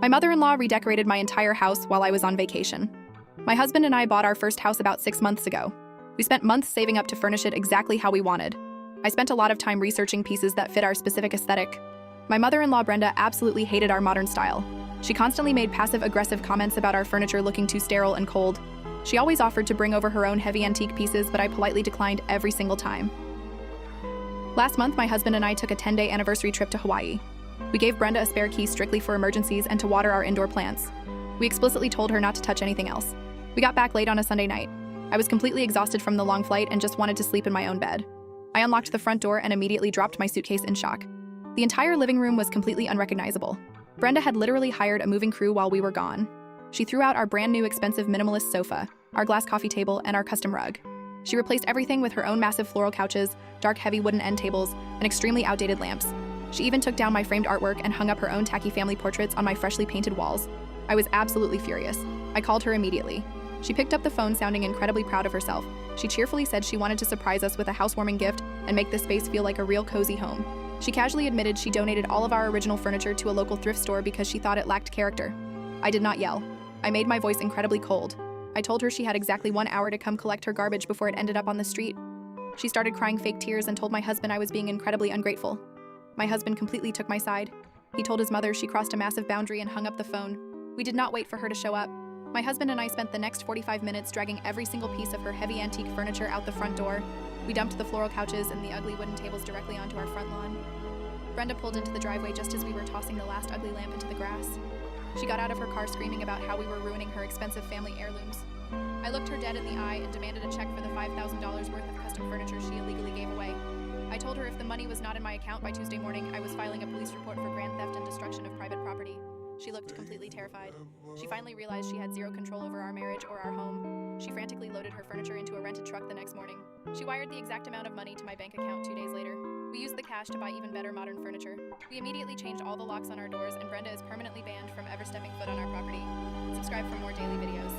My mother-in-law redecorated my entire house while I was on vacation. My husband and I bought our first house about 6 months ago. We spent months saving up to furnish it exactly how we wanted. I spent a lot of time researching pieces that fit our specific aesthetic. My mother-in-law Brenda absolutely hated our modern style. She constantly made passive-aggressive comments about our furniture looking too sterile and cold. She always offered to bring over her own heavy antique pieces, but I politely declined every single time. Last month, my husband and I took a 10-day anniversary trip to Hawaii. We gave Brenda a spare key strictly for emergencies and to water our indoor plants. We explicitly told her not to touch anything else. We got back late on a Sunday night. I was completely exhausted from the long flight and just wanted to sleep in my own bed. I unlocked the front door and immediately dropped my suitcase in shock. The entire living room was completely unrecognizable. Brenda had literally hired a moving crew while we were gone. She threw out our brand new expensive minimalist sofa, our glass coffee table, and our custom rug. She replaced everything with her own massive floral couches, dark heavy wooden end tables, and extremely outdated lamps. She even took down my framed artwork and hung up her own tacky family portraits on my freshly painted walls. I was absolutely furious. I called her immediately. She picked up the phone sounding incredibly proud of herself. She cheerfully said she wanted to surprise us with a housewarming gift and make this space feel like a real cozy home. She casually admitted she donated all of our original furniture to a local thrift store because she thought it lacked character. I did not yell. I made my voice incredibly cold. I told her she had exactly 1 hour to come collect her garbage before it ended up on the street. She started crying fake tears and told my husband I was being incredibly ungrateful. My husband completely took my side. He told his mother she crossed a massive boundary and hung up the phone. We did not wait for her to show up. My husband and I spent the next 45 minutes dragging every single piece of her heavy antique furniture out the front door. We dumped the floral couches and the ugly wooden tables directly onto our front lawn. Brenda pulled into the driveway just as we were tossing the last ugly lamp into the grass. She got out of her car screaming about how we were ruining her expensive family heirlooms. I looked her dead in the eye and demanded a check for the $5,000 worth of custom furniture she illegally gave away. I told her if the money was not in my account by Tuesday morning, I was filing a police report for grand theft and destruction of private property. She looked completely terrified. She finally realized she had zero control over our marriage or our home. She frantically loaded her furniture into a rented truck the next morning. She wired the exact amount of money to my bank account 2 days later. We used the cash to buy even better modern furniture. We immediately changed all the locks on our doors, and Brenda is permanently banned from ever stepping foot on our property. Subscribe for more daily videos.